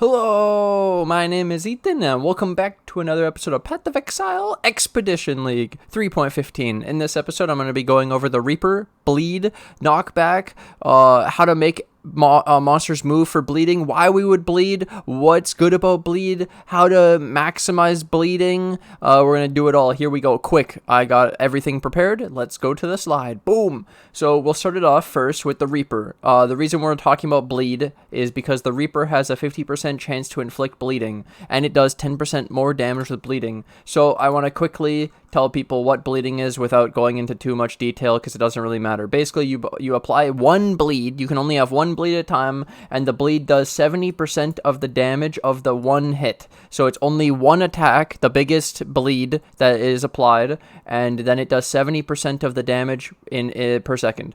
Hello, my name is Ethan, and welcome back to another episode of Path of Exile Expedition League 3.15. In this episode, I'm going to be going over the Reaper, Bleed, Knockback, how to make monsters move for bleeding, why we would bleed, what's good about bleed, how to maximize bleeding. We're going to do it all. Here we go. Quick. I got everything prepared. Let's go to the slide. Boom. So we'll start it off first with the Reaper. The reason we're talking about bleed is because the Reaper has a 50% chance to inflict bleeding, and it does 10% more damage with bleeding. So I want to quickly tell people what bleeding is without going into too much detail because it doesn't really matter. Basically, you apply one bleed. You can only have one bleed at a time, and the bleed does 70% of the damage of the one hit. So it's only one attack, the biggest bleed that is applied, and then it does 70% of the damage in per second.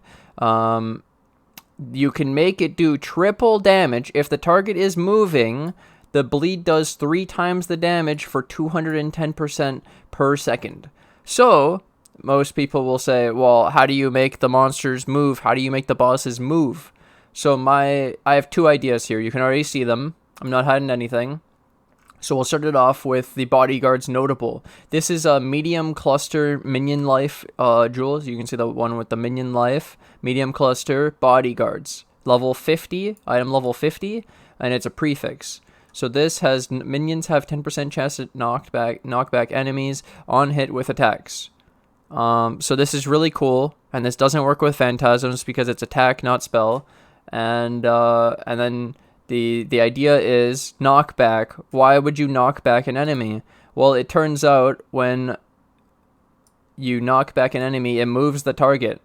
You can make it do triple damage if the target is moving. The bleed does 3 times the damage for 210% per second. So, most people will say, well, how do you make the monsters move? How do you make the bosses move? So I have 2 ideas here. You can already see them. I'm not hiding anything. So we'll start it off with the Bodyguards notable. This is a medium cluster minion life jewels. You can see the one with the minion life. Medium cluster Bodyguards. Level 50, item level 50, and it's a prefix. So this has minions have 10% chance to knockback enemies on hit with attacks. So this is really cool, and this doesn't work with phantasms because it's attack, not spell. And then the idea is knockback. Why would you knock back an enemy? Well, it turns out when you knock back an enemy, it moves the target.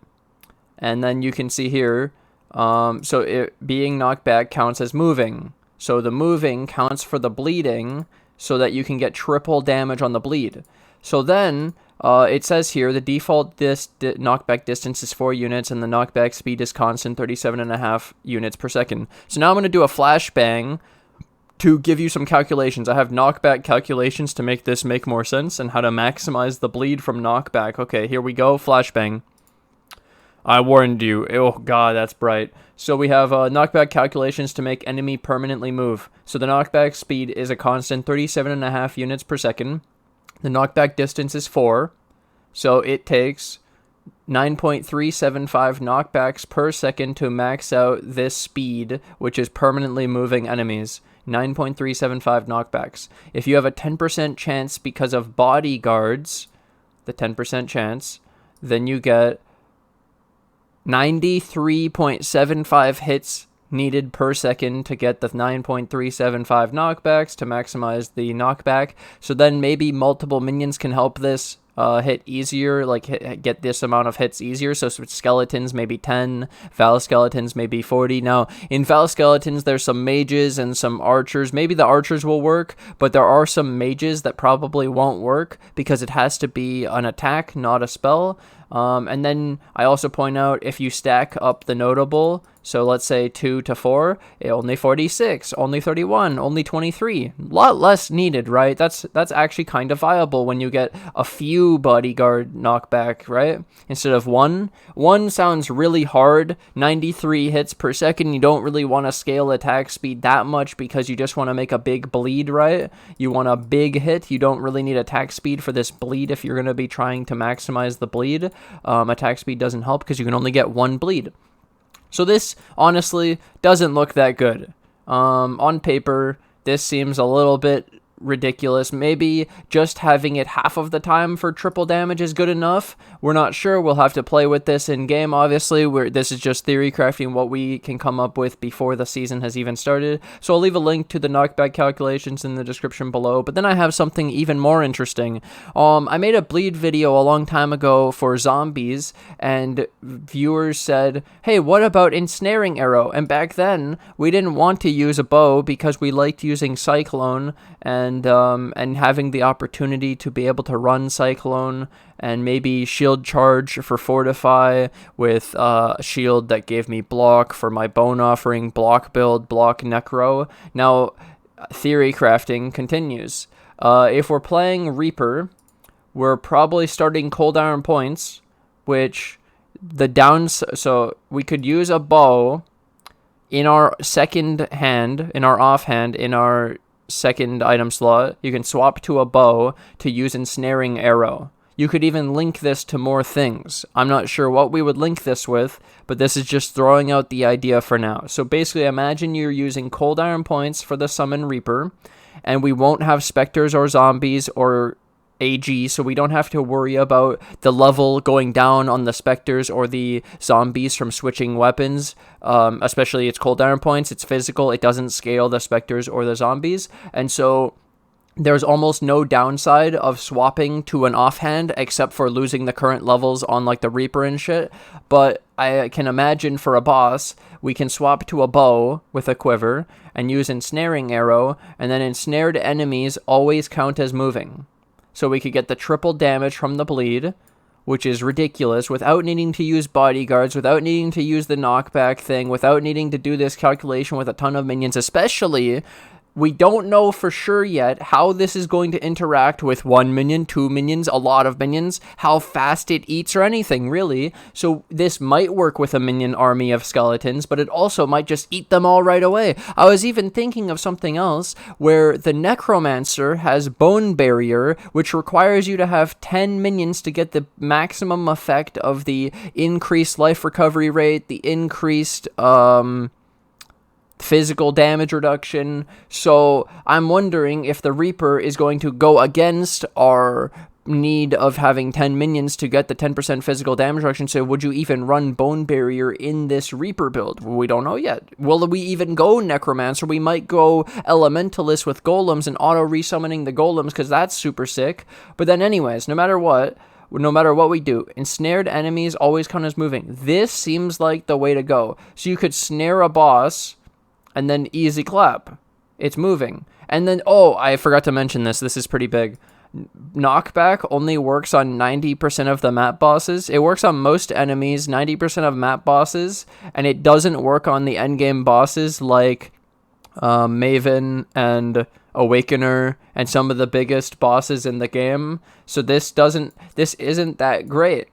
And then you can see here, so it being knocked back counts as moving. So the moving counts for the bleeding so that you can get triple damage on the bleed. So then it says here the default knockback distance is 4 units and the knockback speed is constant 37.5 units per second. So now I'm going to do a flashbang to give you some calculations. I have knockback calculations to make this make more sense and how to maximize the bleed from knockback. Okay, here we go. Flashbang. I warned you. Oh god, that's bright. So we have knockback calculations to make enemy permanently move. So the knockback speed is a constant 37.5 units per second. The knockback distance is 4. So it takes 9.375 knockbacks per second to max out this speed, which is permanently moving enemies. 9.375 knockbacks. If you have a 10% chance because of Bodyguards, the 10% chance, then you get 93.75 hits needed per second to get the 9.375 knockbacks to maximize the knockback. So then maybe multiple minions can help this hit easier, like get this amount of hits easier. So skeletons maybe 10, Val skeletons maybe 40. Now in Val skeletons there's some mages and some archers. Maybe the archers will work, but there are some mages that probably won't work because it has to be an attack, not a spell. And then I also point out if you stack up the notable, so let's say 2 to 4, only 46, only 31, only 23, a lot less needed, right? That's actually kind of viable when you get a few bodyguard knockback, right? Instead of one. One sounds really hard, 93 hits per second. You don't really want to scale attack speed that much because you just want to make a big bleed, right? You want a big hit. You don't really need attack speed for this bleed if you're going to be trying to maximize the bleed. Attack speed doesn't help because you can only get one bleed. So this, honestly, doesn't look that good. On paper, this seems a little bit ridiculous. Maybe just having it half of the time for triple damage is good enough. We're not sure. We'll have to play with this in game, obviously. This is just theory crafting what we can come up with before the season has even started. So I'll leave a link to the knockback calculations in the description below. But then I have something even more interesting. I made a bleed video a long time ago for zombies, and viewers said, hey, what about Ensnaring Arrow? And back then, we didn't want to use a bow because we liked using Cyclone and having the opportunity to be able to run Cyclone and maybe shield charge for fortify with a shield that gave me block for my bone offering, block build, block necro. Now, theory crafting continues. If we're playing Reaper, we're probably starting cold iron points, which so we could use a bow in our second hand, in our offhand, in our second item slot, you can swap to a bow to use Ensnaring Arrow. You could even link this to more things. I'm not sure what we would link this with, but this is just throwing out the idea for now. So basically, imagine you're using Cold Iron points for the Summon Reaper, and we won't have Spectres or Zombies or AG, so we don't have to worry about the level going down on the Spectres or the Zombies from switching weapons. Especially it's Cold Iron points, it's physical, it doesn't scale the Spectres or the Zombies, and so there's almost no downside of swapping to an offhand except for losing the current levels on like the Reaper and shit. But I can imagine for a boss, we can swap to a bow with a quiver and use Ensnaring Arrow, and then ensnared enemies always count as moving. So we could get the triple damage from the bleed, which is ridiculous, without needing to use bodyguards, without needing to use the knockback thing, without needing to do this calculation with a ton of minions, especially we don't know for sure yet how this is going to interact with 1 minion, 2 minions, a lot of minions, how fast it eats or anything, really. So this might work with a minion army of skeletons, but it also might just eat them all right away. I was even thinking of something else where the necromancer has bone barrier, which requires you to have 10 minions to get the maximum effect of the increased life recovery rate, the increased physical damage reduction. So I'm wondering if the Reaper is going to go against our need of having 10 minions to get the 10% physical damage reduction. So would you even run Bone Barrier in this Reaper build? We don't know yet. Will we even go Necromancer? We might go Elementalist with Golems and auto resummoning the Golems, because that's super sick. But then anyways, no matter what we do, ensnared enemies always count as moving. This seems like the way to go. So you could snare a boss and then easy clap. It's moving. And then, oh, I forgot to mention this. This is pretty big. Knockback only works on 90% of the map bosses. It works on most enemies, 90% of map bosses, and it doesn't work on the endgame bosses like Maven and Awakener and some of the biggest bosses in the game. So this isn't that great.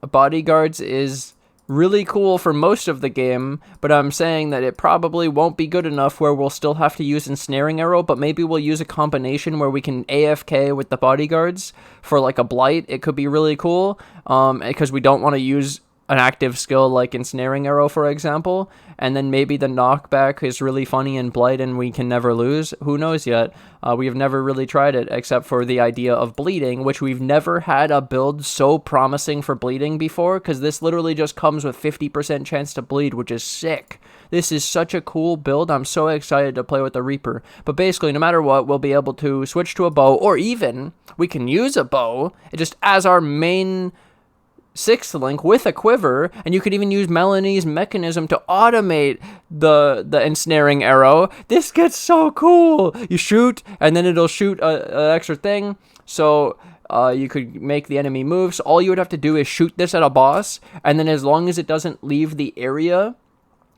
Bodyguards is really cool for most of the game, but I'm saying that it probably won't be good enough where we'll still have to use Ensnaring Arrow, but maybe we'll use a combination where we can AFK with the Bodyguards for like a Blight. It could be really cool, because we don't want to use an active skill like Ensnaring Arrow, for example, and then maybe the knockback is really funny in Blight and we can never lose. Who knows yet? We have never really tried it except for the idea of bleeding, which we've never had a build so promising for bleeding before, because this literally just comes with 50% chance to bleed, which is sick. This is such a cool build. I'm so excited to play with the Reaper. But basically, no matter what, we'll be able to switch to a bow, or even we can use a bow just as our main sixth link with a quiver, and you could even use Melanie's mechanism to automate the Ensnaring Arrow. This gets so cool. You shoot, and then it'll shoot an extra thing, so you could make the enemy move. So all you would have to do is shoot this at a boss, and then as long as it doesn't leave the area,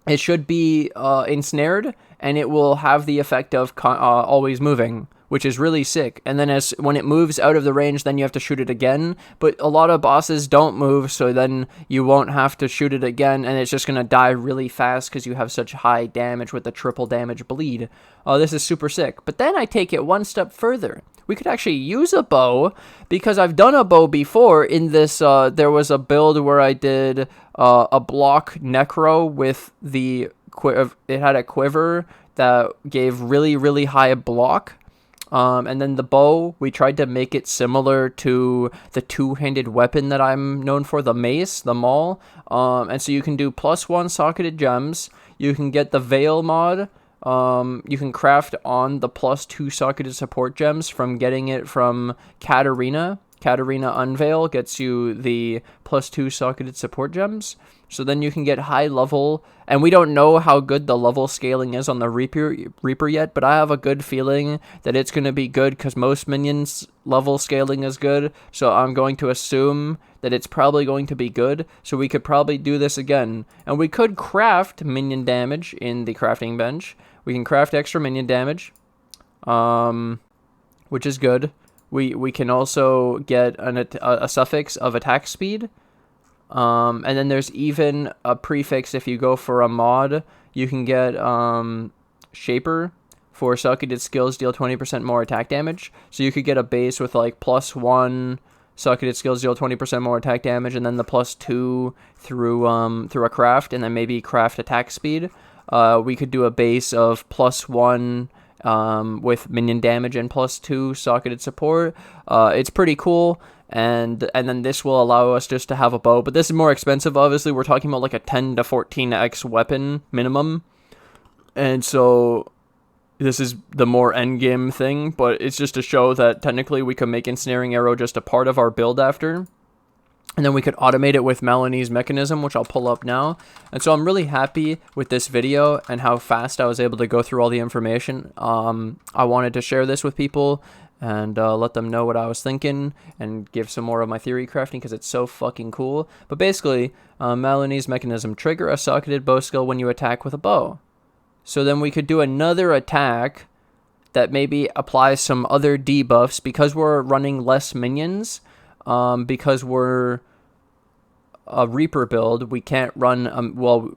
it should be ensnared, and it will have the effect of always moving, which is really sick. And then when it moves out of the range, then you have to shoot it again. But a lot of bosses don't move, so then you won't have to shoot it again, and it's just going to die really fast because you have such high damage with the triple damage bleed. This is super sick. But then I take it one step further. We could actually use a bow, because I've done a bow before in this. There was a build where I did a block necro with the it had a quiver that gave really, really high block. And then the bow, we tried to make it similar to the two-handed weapon that I'm known for, the mace, the maul. And so you can do +1 socketed gems. You can get the veil mod. You can craft on the +2 socketed support gems from getting it from Catarina. Catarina Unveil gets you the +2 socketed support gems. So then you can get high level, and we don't know how good the level scaling is on the Reaper yet, but I have a good feeling that it's going to be good because most minions level scaling is good. So I'm going to assume that it's probably going to be good. So we could probably do this again, and we could craft minion damage in the crafting bench. We can craft extra minion damage, which is good. We can also get a suffix of attack speed. And then there's even a prefix if you go for a mod. You can get Shaper. For succeeded skills, deal 20% more attack damage. So you could get a base with like +1 succeeded skills, deal 20% more attack damage, and then the +2 through a craft, and then maybe craft attack speed. We could do a base of +1 with minion damage and +2 socketed support. It's pretty cool. And then this will allow us just to have a bow. But this is more expensive, obviously. We're talking about like a 10 to 14x weapon minimum. And so this is the more endgame thing, but it's just to show that technically we could make Ensnaring Arrow just a part of our build after. And then we could automate it with Melanie's mechanism, which I'll pull up now. And so I'm really happy with this video and how fast I was able to go through all the information. I wanted to share this with people and let them know what I was thinking and give some more of my theory crafting because it's so fucking cool. But basically, Melanie's mechanism, trigger a socketed bow skill when you attack with a bow. So then we could do another attack that maybe applies some other debuffs because we're running less minions. Because we're a Reaper build, we can't run, well,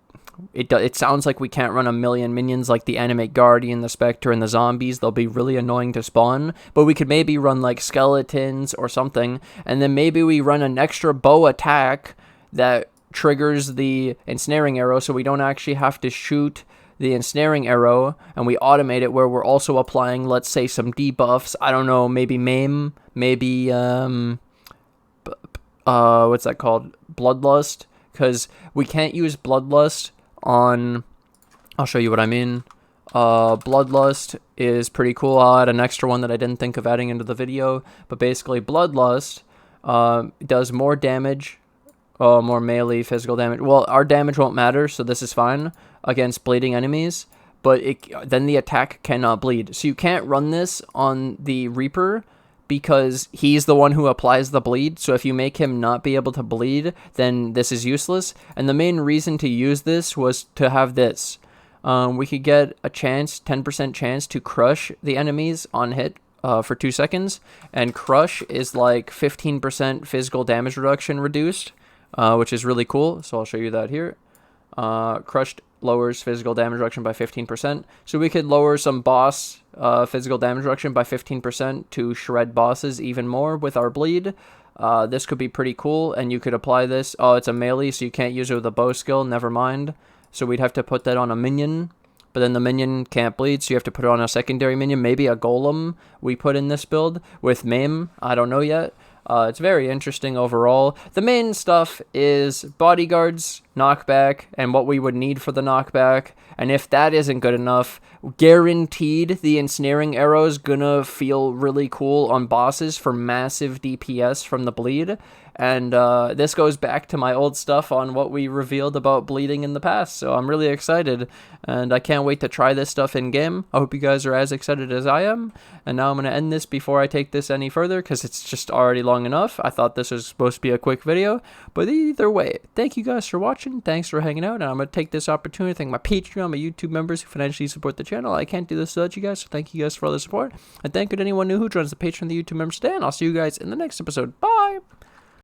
it sounds like we can't run a million minions like the Animate Guardian, the Spectre, and the Zombies. They'll be really annoying to spawn. But we could maybe run like Skeletons or something. And then maybe we run an extra bow attack that triggers the Ensnaring Arrow so we don't actually have to shoot the Ensnaring Arrow, and we automate it where we're also applying, let's say, some debuffs. I don't know, maybe Maim, maybe, what's that called? Bloodlust, because we can't use Bloodlust on, I'll show you what I mean. Bloodlust is pretty cool. I'll add an extra one that I didn't think of adding into the video, but basically Bloodlust does more damage, more melee physical damage. Well, our damage won't matter, so this is fine against bleeding enemies, but then the attack cannot bleed. So you can't run this on the Reaper because he's the one who applies the bleed. So if you make him not be able to bleed, then this is useless. And the main reason to use this was to have this. We could get a chance, 10% chance to crush the enemies on hit for 2 seconds. And crush is like 15% physical damage reduction reduced, which is really cool. So I'll show you that here. Crushed lowers physical damage reduction by 15%. So we could lower some boss physical damage reduction by 15% to shred bosses even more with our bleed. This could be pretty cool, and you could apply this. Oh, it's a melee, so you can't use it with a bow skill. Never mind. So we'd have to put that on a minion, but then the minion can't bleed, so you have to put it on a secondary minion. Maybe a golem we put in this build with Maim. I don't know yet. It's very interesting overall. The main stuff is Bodyguards, knockback, and what we would need for the knockback. And if that isn't good enough, guaranteed the Ensnaring Arrow is gonna feel really cool on bosses for massive DPS from the bleed. And this goes back to my old stuff on what we revealed about bleeding in the past. So I'm really excited, and I can't wait to try this stuff in-game. I hope you guys are as excited as I am. And now I'm going to end this before I take this any further, because it's just already long enough. I thought this was supposed to be a quick video. But either way, thank you guys for watching. Thanks for hanging out. And I'm going to take this opportunity to thank my Patreon, my YouTube members who financially support the channel. I can't do this without you guys, so thank you guys for all the support. And thank you to anyone new who joins the Patreon and the YouTube members today. And I'll see you guys in the next episode. Bye!